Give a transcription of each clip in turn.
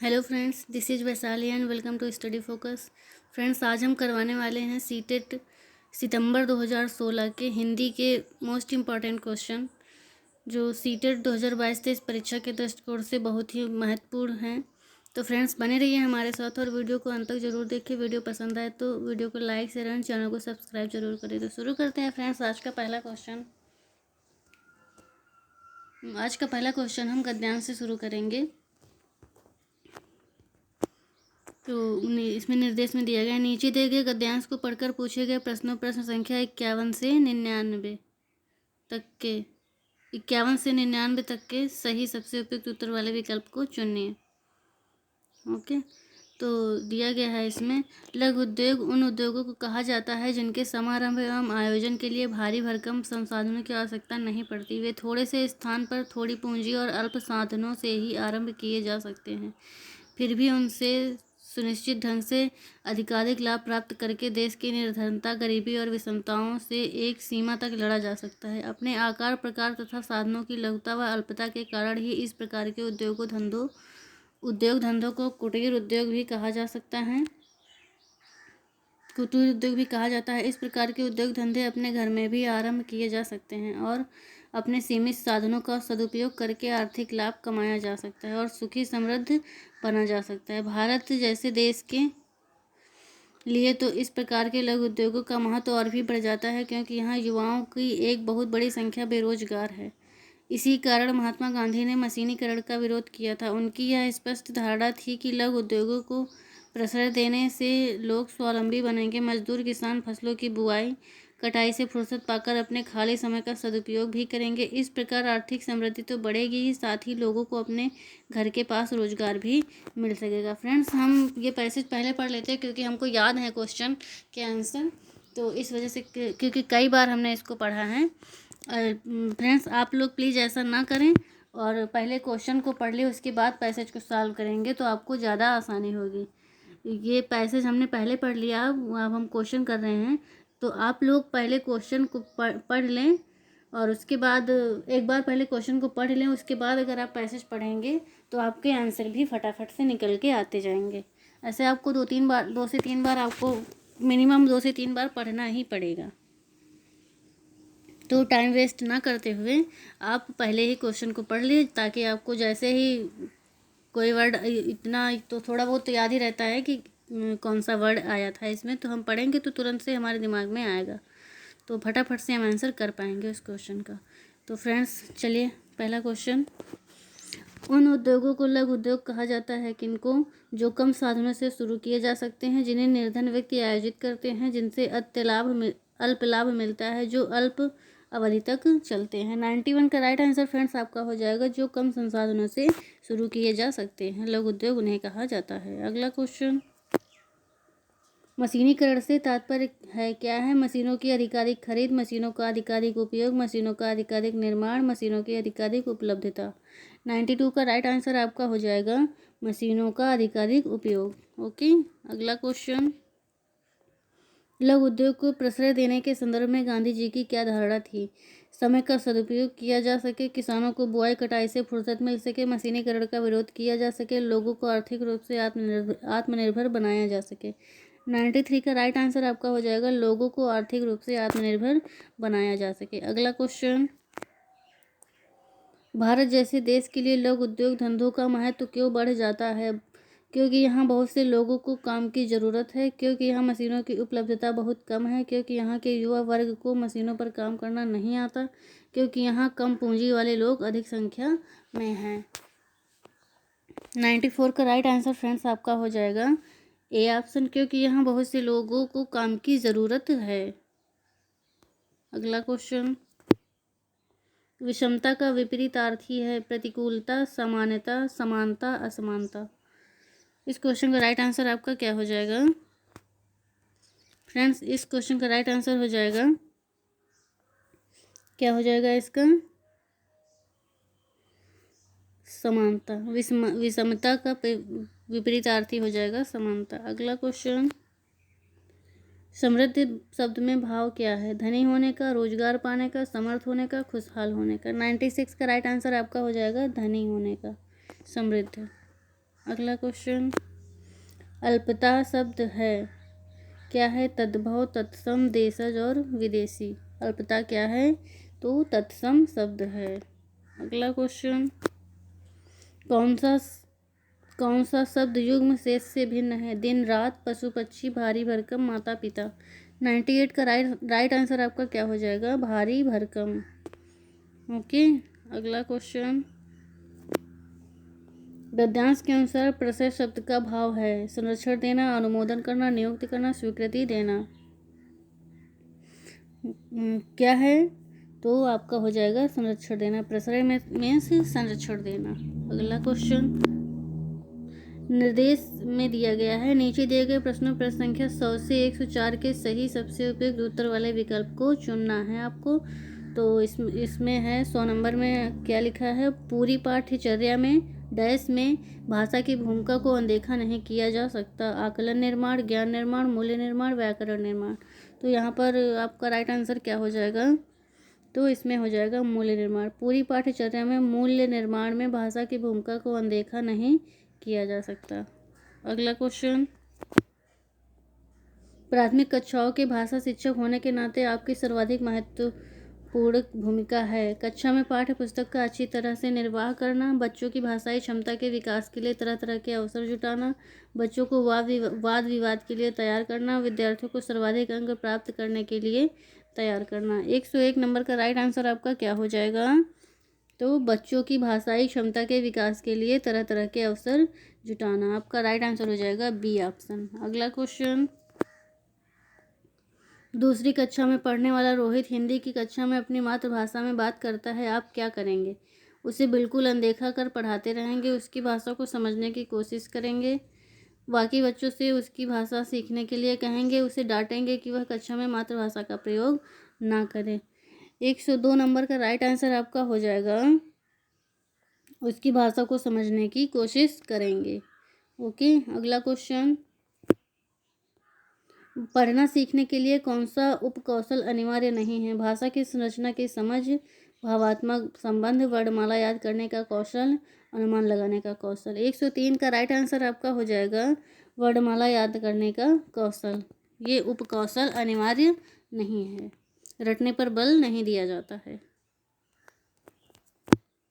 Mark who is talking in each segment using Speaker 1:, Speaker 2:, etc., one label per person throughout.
Speaker 1: Hello friends, this is Vaishali and welcome to Study Focus. Friends, आज हम करवाने वाले हैं सीटेट सितंबर 2016 के हिंदी के मोस्ट इम्पॉर्टेंट क्वेश्चन, जो सीटेट 2022-23 परीक्षा के दृष्टिकोण से बहुत ही महत्वपूर्ण हैं। तो फ्रेंड्स, बने रहिए हमारे साथ और वीडियो को अंत तक जरूर देखिए। वीडियो पसंद आए तो वीडियो को लाइक शेयर एंड चैनल को सब्सक्राइब जरूर करें। तो शुरू करते हैं फ्रेंड्स। आज का पहला क्वेश्चन हम गद्यांश से शुरू करेंगे। तो इसमें निर्देश में दिया गया है, नीचे दिए गए गद्यांश को पढ़कर पूछे गए प्रश्नों प्रश्न संख्या 51 से 99 तक के सही सबसे उपयुक्त उत्तर वाले विकल्प को चुनिए। ओके, तो दिया गया है इसमें, लघु उद्योग उन उद्योगों को कहा जाता है जिनके समारंभ एवं आयोजन के लिए भारी भरकम संसाधनों की आवश्यकता नहीं पड़ती। वे थोड़े से स्थान पर थोड़ी पूंजी और अल्प साधनों से ही आरंभ किए जा सकते हैं, फिर भी उनसे सुनिश्चित ढंग से अधिकाधिक लाभ प्राप्त करके देश की निर्धनता, गरीबी और विषमताओं से एक सीमा तक लड़ा जा सकता है। अपने आकार, प्रकार तथा साधनों की लघुता व अल्पता के कारण ही इस प्रकार के उद्योग धंधों को कुटीर उद्योग भी कहा जाता है। इस प्रकार के उद्योग धंधे अपने घर में भी आरंभ किए जा सकते हैं और अपने सीमित साधनों का सदुपयोग करके आर्थिक लाभ कमाया जा सकता है और सुखी समृद्ध बना जा सकता है। भारत जैसे देश के लिए तो इस प्रकार के लघु उद्योगों का महत्व और भी बढ़ जाता है, क्योंकि यहाँ युवाओं की एक बहुत बड़ी संख्या बेरोजगार है। इसी कारण महात्मा गांधी ने मशीनीकरण का विरोध किया था। उनकी यह स्पष्ट धारणा थी कि लघु उद्योगों को प्रश्रय देने से लोग स्वावलंबी बनेंगे। मजदूर किसान फसलों की बुआई कटाई से फुर्सत पाकर अपने खाली समय का सदुपयोग भी करेंगे। इस प्रकार आर्थिक समृद्धि तो बढ़ेगी ही, साथ ही लोगों को अपने घर के पास रोजगार भी मिल सकेगा। फ्रेंड्स, हम ये पैसेज पहले पढ़ लेते हैं क्योंकि हमको याद है क्वेश्चन के आंसर, तो इस वजह से, क्योंकि कई बार हमने इसको पढ़ा है। फ्रेंड्स, आप लोग प्लीज़ ऐसा ना करें और पहले क्वेश्चन को पढ़ ले, उसके बाद पैसेज को सॉल्व करेंगे तो आपको ज़्यादा आसानी होगी। ये पैसेज हमने पहले पढ़ लिया, अब हम क्वेश्चन कर रहे हैं, तो आप लोग पहले क्वेश्चन को पढ़ लें और उसके बाद एक बार पहले क्वेश्चन को पढ़ लें, उसके बाद अगर आप पैसेज पढ़ेंगे तो आपके आंसर भी फटाफट से निकल के आते जाएंगे। ऐसे आपको 2 से 3 बार आपको मिनिमम 2 से 3 बार पढ़ना ही पड़ेगा। तो टाइम वेस्ट ना करते हुए आप पहले ही क्वेश्चन को पढ़ लीजिए, ताकि आपको जैसे ही कोई वर्ड, इतना तो थोड़ा बहुत तो याद ही रहता है कि कौन सा वर्ड आया था इसमें, तो हम पढ़ेंगे तो तुरंत से हमारे दिमाग में आएगा, तो फटाफट से हम आंसर कर पाएंगे उस क्वेश्चन का। तो फ्रेंड्स, चलिए पहला क्वेश्चन, उन उद्योगों को लघु उद्योग कहा जाता है किनको जो कम साधनों से शुरू किए जा सकते हैं, जिन्हें निर्धन व्यक्ति आयोजित करते हैं, जिनसे अल्प लाभ मिलता है, जो अल्प अवधि तक चलते हैं। 91 का राइट आंसर फ्रेंड्स आपका हो जाएगा, जो कम संसाधनों से शुरू किए जा सकते हैं, लघु उद्योग उन्हें कहा जाता है। अगला क्वेश्चन, मशीनीकरण से तात्पर्य है क्या है? मशीनों की आधिकारिक खरीद, मशीनों का आधिकारिक उपयोग, मशीनों का आधिकारिक निर्माण, मशीनों की आधिकारिक उपलब्धता। 92 का राइट आंसर आपका हो जाएगा मशीनों का आधिकारिक उपयोग। ओके, अगला क्वेश्चन, लघु उद्योग को प्रश्रय देने के संदर्भ में गांधी जी की क्या धारणा थी? समय का सदुपयोग किया जा सके, किसानों को बुआई कटाई से फुर्सत मिल सके, मशीनीकरण का विरोध किया जा सके, लोगों को आर्थिक रूप से आत्मनिर्भर बनाया जा सके। 93 का राइट आंसर आपका हो जाएगा, लोगों को आर्थिक रूप से आत्मनिर्भर बनाया जा सके। अगला क्वेश्चन, भारत जैसे देश के लिए लघु उद्योग धंधों का महत्व क्यों बढ़ जाता है? क्योंकि यहाँ बहुत से लोगों को काम की ज़रूरत है, क्योंकि यहाँ मशीनों की उपलब्धता बहुत कम है, क्योंकि यहाँ के युवा वर्ग को मशीनों पर काम करना नहीं आता, क्योंकि यहाँ कम पूंजी वाले लोग अधिक संख्या में हैं। 94 का राइट आंसर फ्रेंड्स आपका हो जाएगा ए ऑप्शन, क्योंकि यहाँ बहुत से लोगों को काम की ज़रूरत है। अगला क्वेश्चन, विषमता का विपरीतार्थी है प्रतिकूलता, समानता, समानता, असमानता। इस क्वेश्चन का राइट आंसर आपका क्या हो जाएगा? फ्रेंड्स, इस क्वेश्चन का राइट आंसर हो जाएगा, क्या हो जाएगा इसका? समानता। विषमता का विपरीतार्थी हो जाएगा समानता। अगला क्वेश्चन, समृद्धि शब्द में भाव क्या है? धनी होने का, रोजगार पाने का, समर्थ होने का, खुशहाल होने का। 96 का राइट आंसर आपका हो जाएगा धनी होने का, समृद्ध। अगला क्वेश्चन, अल्पता शब्द है क्या है? तद्भव, तत्सम, देशज और विदेशी। अल्पता क्या है? तो तत्सम शब्द है। अगला क्वेश्चन, कौन सा कौन सा शब्द युग्म शेष से भिन्न है? दिन, रात, पशु पक्षी, भारी भरकम, माता पिता। 98 का राइट आंसर आपका क्या हो जाएगा? भारी भरकम। ओके। अगला क्वेश्चन, गद्यांश के अनुसार प्रशय शब्द का भाव है संरक्षण देना, अनुमोदन करना, नियुक्त करना, स्वीकृति देना। क्या है? तो आपका हो जाएगा संरक्षण देना। प्रशय में से संरक्षण देना। अगला क्वेश्चन, निर्देश में दिया गया है नीचे दिए गए प्रश्नों पर संख्या 100 से 104 के सही सबसे उपयुक्त उत्तर वाले विकल्प को चुनना है आपको। तो इसमें है 100 नंबर में क्या लिखा है? पूरी पाठ्यचर्या में डैश में भाषा की भूमिका को अनदेखा नहीं किया जा सकता। आकलन निर्माण, ज्ञान निर्माण, मूल्य निर्माण, व्याकरण निर्माण। तो यहाँ पर आपका राइट आंसर क्या हो जाएगा? तो इसमें हो जाएगा मूल्य निर्माण। पूरी पाठ्यचर्या में मूल्य निर्माण में भाषा की भूमिका को अनदेखा नहीं किया जा सकता। अगला क्वेश्चन, प्राथमिक कक्षाओं के भाषा शिक्षक होने के नाते आपकी सर्वाधिक महत्वपूर्ण भूमिका है। कक्षा में पाठ्य पुस्तक का अच्छी तरह से निर्वाह करना, बच्चों की भाषाई क्षमता के विकास के लिए तरह तरह के अवसर जुटाना, बच्चों को वाद विवाद के लिए तैयार करना, विद्यार्थियों को सर्वाधिक अंक प्राप्त करने के लिए तैयार करना। 101 नंबर का राइट आंसर आपका क्या हो जाएगा? तो बच्चों की भाषाई क्षमता के विकास के लिए तरह तरह के अवसर जुटाना। आपका राइट आंसर हो जाएगा बी ऑप्शन। अगला क्वेश्चन, दूसरी कक्षा में पढ़ने वाला रोहित हिंदी की कक्षा में अपनी मातृभाषा में बात करता है, आप क्या करेंगे? उसे बिल्कुल अनदेखा कर पढ़ाते रहेंगे, उसकी भाषा को समझने की कोशिश करेंगे, बाकी बच्चों से उसकी भाषा सीखने के लिए कहेंगे, उसे डांटेंगे कि वह कक्षा में मातृभाषा का प्रयोग ना करे। 102 नंबर का राइट आंसर आपका हो जाएगा उसकी भाषा को समझने की कोशिश करेंगे। ओके। अगला क्वेश्चन, पढ़ना सीखने के लिए कौन सा उपकौशल अनिवार्य नहीं है? भाषा की संरचना की समझ, भावात्मक संबंध, वर्णमाला याद करने का कौशल, अनुमान लगाने का कौशल। 103 का राइट आंसर आपका हो जाएगा वर्णमाला याद करने का कौशल। ये उपकौशल अनिवार्य नहीं है, रटने पर बल नहीं दिया जाता है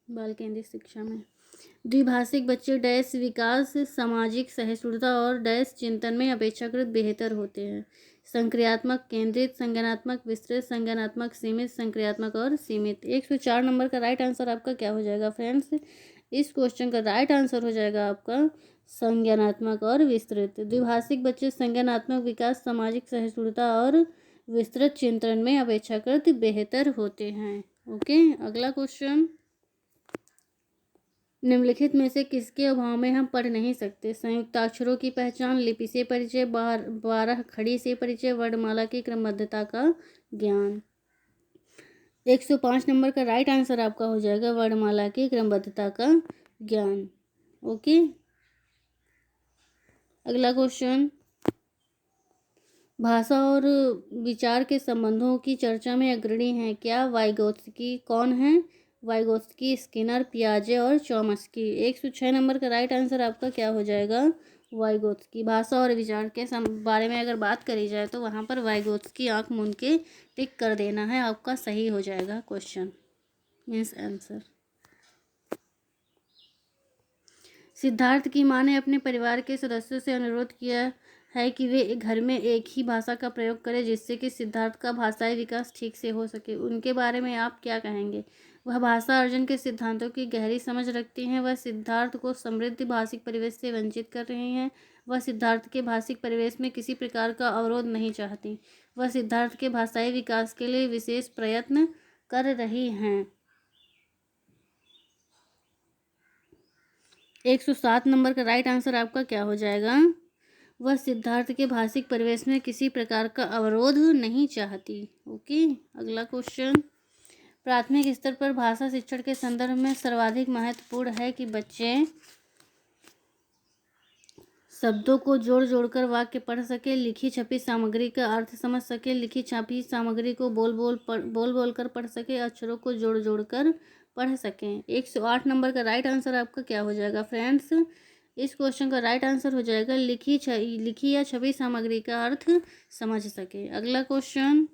Speaker 1: बाल केंद्रित शिक्षा में। द्विभाषिक बच्चे डैश विकास, सामाजिक सहिष्णुता और डैश चिंतन में अपेक्षाकृत बेहतर होते हैं। संक्रियात्मक केंद्रित, संज्ञानात्मक विस्तृत, संज्ञानात्मक सीमित, संक्रियात्मक और सीमित। 104 नंबर का राइट आंसर आपका क्या हो जाएगा फ्रेंड्स? इस क्वेश्चन का राइट आंसर हो जाएगा आपका संज्ञानात्मक और विस्तृत। द्विभाषिक बच्चे संज्ञानात्मक विकास, सामाजिक सहिष्णुता और विस्तृत चिंतन में अपेक्षाकृत बेहतर होते हैं। ओके। अगला क्वेश्चन, निम्नलिखित में से किसके अभाव में हम पढ़ नहीं सकते? संयुक्ताक्षरों की पहचान, लिपि से परिचय, 12 खड़ी से परिचय, वर्णमाला की क्रमबद्धता का ज्ञान। 105 नंबर का राइट आंसर आपका हो जाएगा वर्णमाला की क्रमबद्धता का ज्ञान। ओके। अगला क्वेश्चन, भाषा और विचार के संबंधों की चर्चा में अग्रणी हैं क्या? वाइगोत्स्की। कौन है? वाइगोत्स्की, स्किनर, पियाजे और चॉम्स्की। 106 नंबर का राइट आंसर आपका क्या हो जाएगा? वाइगोत्स्की। भाषा और विचार के बारे में अगर बात करी जाए तो वहाँ पर वाइगोत्स्की आंख मूंद के टिक कर देना है, आपका सही हो जाएगा क्वेश्चन मीन्स आंसर। सिद्धार्थ की माँ ने अपने परिवार के सदस्यों से अनुरोध किया है कि वे घर में एक ही भाषा का प्रयोग करें जिससे कि सिद्धार्थ का भाषाई विकास ठीक से हो सके। उनके बारे में आप क्या कहेंगे? वह भाषा अर्जन के सिद्धांतों की गहरी समझ रखती हैं, वह सिद्धार्थ को समृद्ध भाषिक परिवेश से वंचित कर रही हैं, वह सिद्धार्थ के भाषिक परिवेश में किसी प्रकार का अवरोध नहीं चाहती, वह सिद्धार्थ के भाषाई विकास के लिए विशेष प्रयत्न कर रही हैं। 107 नंबर का राइट आंसर आपका क्या हो जाएगा? वह सिद्धार्थ के भाषिक परिवेश में किसी प्रकार का अवरोध नहीं चाहती। ओके। अगला क्वेश्चन, प्राथमिक स्तर पर भाषा शिक्षण के संदर्भ में सर्वाधिक महत्वपूर्ण है कि बच्चे शब्दों को जोड़ जोड़कर वाक्य पढ़ सके, लिखी छपी सामग्री का अर्थ समझ सके, लिखी छपी सामग्री को बोल बोल कर पढ़ सके, अक्षरों को जोड़ जोड़ कर पढ़ सकें। 108 नंबर का राइट आंसर आपका क्या हो जाएगा फ्रेंड्स? इस क्वेश्चन का राइट आंसर हो जाएगा लिखी या छवि सामग्री का अर्थ समझ सके। अगला क्वेश्चन,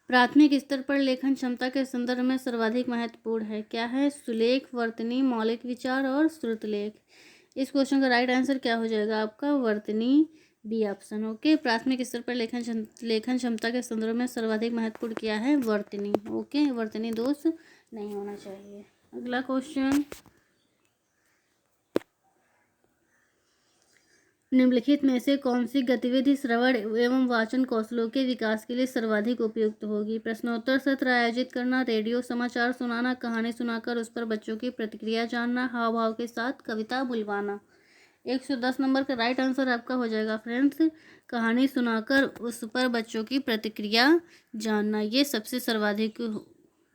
Speaker 1: प्राथमिक स्तर पर लेखन क्षमता के संदर्भ में सर्वाधिक महत्वपूर्ण है, क्या है? सुलेख, वर्तनी, मौलिक विचार और श्रुतलेख। इस क्वेश्चन का राइट आंसर क्या हो जाएगा आपका? वर्तनी, बी ऑप्शन। ओके, प्राथमिक स्तर पर लेखन क्षमता के संदर्भ में सर्वाधिक महत्वपूर्ण क्या है? वर्तनी। ओके, वर्तनी दोष नहीं होना चाहिए। अगला क्वेश्चन, निम्नलिखित में से कौन सी गतिविधि श्रवण एवं वाचन कौशलों के विकास के लिए सर्वाधिक उपयुक्त होगी? प्रश्नोत्तर सत्र आयोजित करना, रेडियो समाचार सुनाना, कहानी सुनाकर उस पर बच्चों की प्रतिक्रिया जानना, हाव भाव के साथ कविता बुलवाना। 110 नंबर का राइट आंसर आपका हो जाएगा फ्रेंड्स, कहानी सुनाकर उस पर बच्चों की प्रतिक्रिया जानना, ये सबसे सर्वाधिक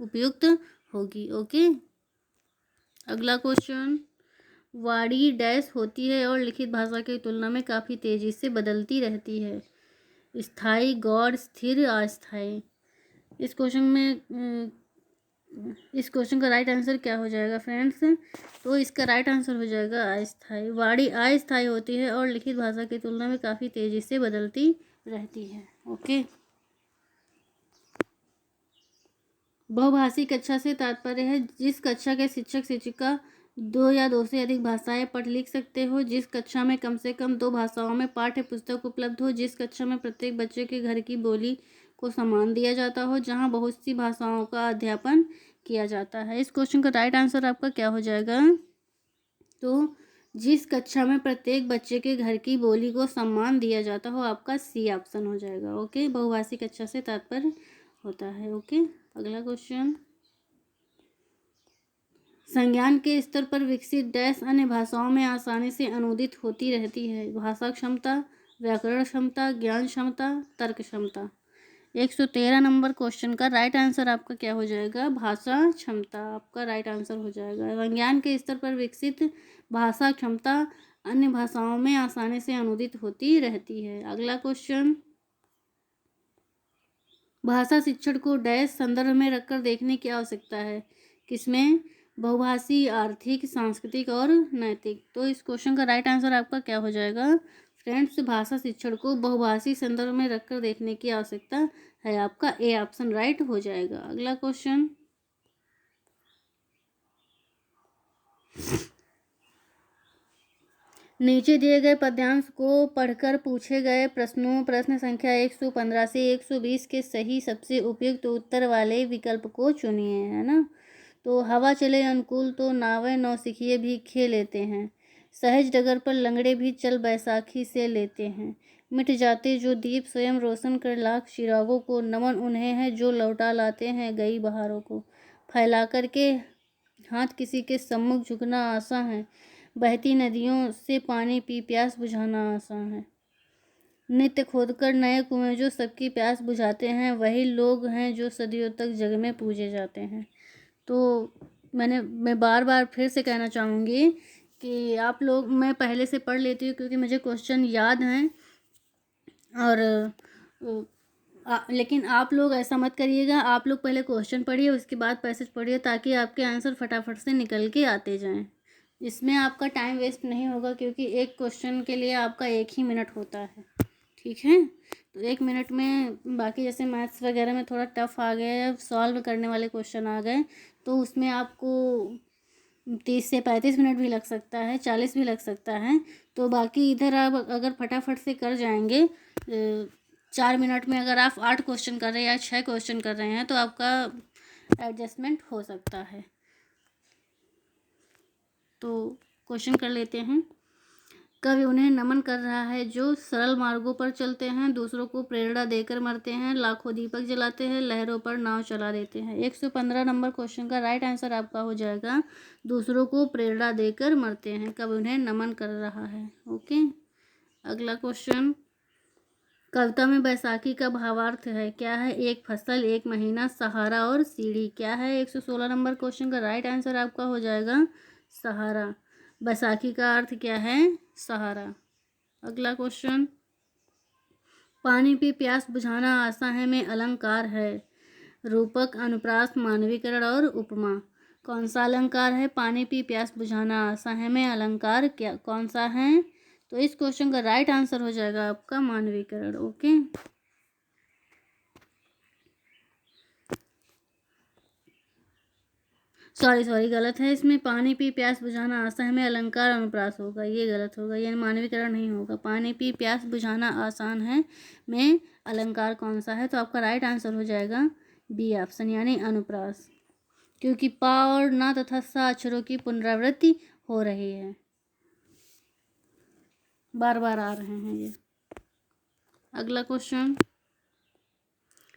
Speaker 1: उपयुक्त होगी। ओके, अगला क्वेश्चन, वाणी डैश होती है और लिखित भाषा की तुलना में काफ़ी तेज़ी से बदलती रहती है? स्थायी, गौड़, स्थिर, अस्थायी। इस क्वेश्चन का राइट आंसर क्या हो जाएगा फ्रेंड्स? तो इसका राइट आंसर हो जाएगा अस्थायी। वाणी अस्थायी होती है और लिखित भाषा की तुलना में काफ़ी तेज़ी से बदलती रहती है। ओके, बहुभाषी कक्षा से तात्पर्य है जिस कक्षा के शिक्षक शिक्षिका 2 या 2 से अधिक भाषाएं पढ़ लिख सकते हो, जिस कक्षा में कम से कम 2 भाषाओं में पाठ्य पुस्तक उपलब्ध हो, जिस कक्षा में प्रत्येक बच्चे के घर की बोली को सम्मान दिया जाता हो, जहां बहुत सी भाषाओं का अध्यापन किया जाता है। इस क्वेश्चन का राइट आंसर आपका क्या हो जाएगा? तो जिस कक्षा में प्रत्येक बच्चे के घर की बोली को सम्मान दिया जाता हो, आपका सी ऑप्शन हो जाएगा। ओके, बहुभाषी कक्षा से तात्पर्य होता है। ओके, अगला क्वेश्चन, संज्ञान के स्तर पर विकसित डैश अन्य भाषाओं में आसानी से अनुदित होती रहती है? भाषा क्षमता, व्याकरण क्षमता, ज्ञान क्षमता, तर्क क्षमता। 113 नंबर क्वेश्चन का राइट आंसर आपका क्या हो जाएगा? भाषा क्षमता आपका राइट आंसर हो जाएगा। संज्ञान के स्तर पर विकसित भाषा क्षमता अन्य भाषाओं में आसानी से अनुदित होती रहती है। अगला क्वेश्चन, भाषा शिक्षण को डैश संदर्भ में रखकर देखने की आवश्यकता है? किसमें? बहुभाषी, आर्थिक, सांस्कृतिक और नैतिक। तो इस क्वेश्चन का राइट आंसर आपका क्या हो जाएगा फ्रेंड्स? भाषा शिक्षण को बहुभाषी संदर्भ में रखकर देखने की आवश्यकता है, आपका ए ऑप्शन राइट हो जाएगा। अगला क्वेश्चन, नीचे दिए गए पद्यांश को पढ़कर पूछे गए प्रश्नों प्रश्न संख्या 115 से 120 के सही सबसे उपयुक्त उत्तर वाले विकल्प को चुनिए, है ना। तो हवा चले अनुकूल तो नावें नौसिखिए भी खे लेते हैं, सहज डगर पर लंगड़े भी चल बैसाखी से लेते हैं, मिट जाते जो दीप स्वयं रोशन कर लाख चिरागों को, नमन उन्हें है जो लौटा लाते हैं गई बहारों को, फैला कर के हाथ किसी के सम्मुख झुकना आसान है, बहती नदियों से पानी पी प्यास बुझाना आसान है, नित्य खोदकर नए कुएं जो सबकी प्यास बुझाते हैं, वही लोग हैं जो सदियों तक जग में पूजे जाते हैं। तो मैं बार बार फिर से कहना चाहूँगी कि आप लोग, मैं पहले से पढ़ लेती हूँ क्योंकि मुझे क्वेश्चन याद हैं, और लेकिन आप लोग ऐसा मत करिएगा, आप लोग पहले क्वेश्चन पढ़िए उसके बाद पैसेज पढ़िए ताकि आपके आंसर फटाफट से निकल के आते जाएं। इसमें आपका टाइम वेस्ट नहीं होगा क्योंकि एक क्वेश्चन के लिए आपका 1 ही मिनट होता है, ठीक है। तो 1 मिनट में बाकी जैसे मैथ्स वगैरह में थोड़ा टफ आ गए, सॉल्व करने वाले क्वेश्चन आ गए, तो उसमें आपको 30 से 35 मिनट भी लग सकता है, 40 भी लग सकता है। तो बाकी इधर आप अगर फटाफट से कर जाएंगे, 4 मिनट में अगर आप 8 क्वेश्चन कर रहे हैं या 6 क्वेश्चन कर रहे हैं तो आपका एडजस्टमेंट हो सकता है। तो क्वेश्चन कर लेते हैं। कवि उन्हें नमन कर रहा है जो सरल मार्गों पर चलते हैं, दूसरों को प्रेरणा देकर मरते हैं, लाखों दीपक जलाते हैं, लहरों पर नाव चला देते हैं। 115 नंबर क्वेश्चन का राइट आंसर आपका हो जाएगा दूसरों को प्रेरणा देकर मरते हैं, कवि उन्हें नमन कर रहा है। ओके, अगला क्वेश्चन, कविता में बैसाखी का भावार्थ है? क्या है? एक फसल, एक महीना, सहारा और सीढ़ी। क्या है? 116 नंबर क्वेश्चन का राइट आंसर आपका हो जाएगा सहारा। बैसाखी का अर्थ क्या है? सहारा। अगला क्वेश्चन, पानी पी प्यास बुझाना आसान है में अलंकार है? रूपक, अनुप्रास, मानवीकरण और उपमा। कौन सा अलंकार है? पानी पी प्यास बुझाना आसान है में अलंकार क्या कौन सा है? तो इस क्वेश्चन का राइट आंसर हो जाएगा आपका मानवीकरण। ओके, सॉरी गलत है। इसमें पानी पी प्यास बुझाना आसान में अलंकार अनुप्रास होगा, ये गलत होगा, ये मानवीकरण नहीं होगा। पानी पी प्यास बुझाना आसान है में अलंकार कौन सा है? तो आपका राइट आंसर हो जाएगा बी ऑप्शन यानी अनुप्रास, क्योंकि पा और ना तथा सा अक्षरों की पुनरावृत्ति हो रही है, बार बार आ रहे हैं ये। अगला क्वेश्चन,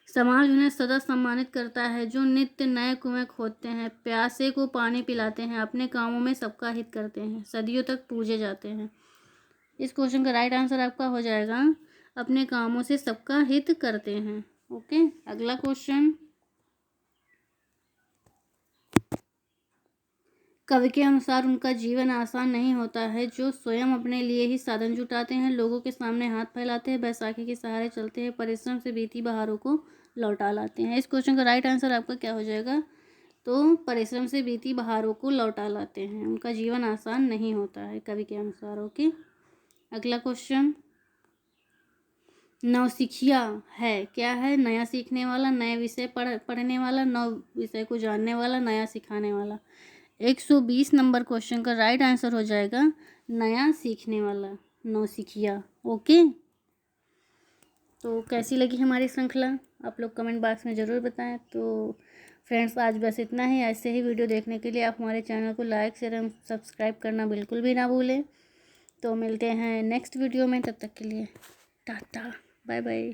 Speaker 1: समाज उन्हें सदा सम्मानित करता है जो नित्य नए कुएं खोदते हैं, प्यासे को पानी पिलाते हैं, अपने कामों में सबका हित करते हैं, सदियों तक पूजे जाते हैं। इस क्वेश्चन का राइट आंसर आपका हो जाएगा अपने कामों से सबका हित करते हैं। ओके, अगला क्वेश्चन, कवि के अनुसार उनका जीवन आसान नहीं होता है जो स्वयं अपने लिए ही साधन जुटाते हैं, लोगों के सामने हाथ फैलाते हैं, बैसाखी के सहारे चलते हैं, परिश्रम से बीती बहारों को लौटा लाते हैं। इस क्वेश्चन का राइट आंसर आपका क्या हो जाएगा? तो परिश्रम से बीती बहारों को लौटा लाते हैं, उनका जीवन आसान नहीं होता है कवि के अनुसार। ओके, अगला क्वेश्चन, नवसिखिया है क्या है? नया सीखने वाला, नए विषय पढ़ने वाला, नव विषय को जानने वाला, नया सिखाने वाला। 120 नंबर क्वेश्चन का राइट आंसर हो जाएगा नया सीखने वाला, नौसिखिया। ओके, तो कैसी लगी हमारी श्रृंखला आप लोग कमेंट बॉक्स में ज़रूर बताएं। तो फ्रेंड्स, आज बस इतना ही। ऐसे ही वीडियो देखने के लिए आप हमारे चैनल को लाइक शेयर एवं सब्सक्राइब करना बिल्कुल भी ना भूलें। तो मिलते हैं नेक्स्ट वीडियो में, तब तक के लिए टाटा बाय बाय।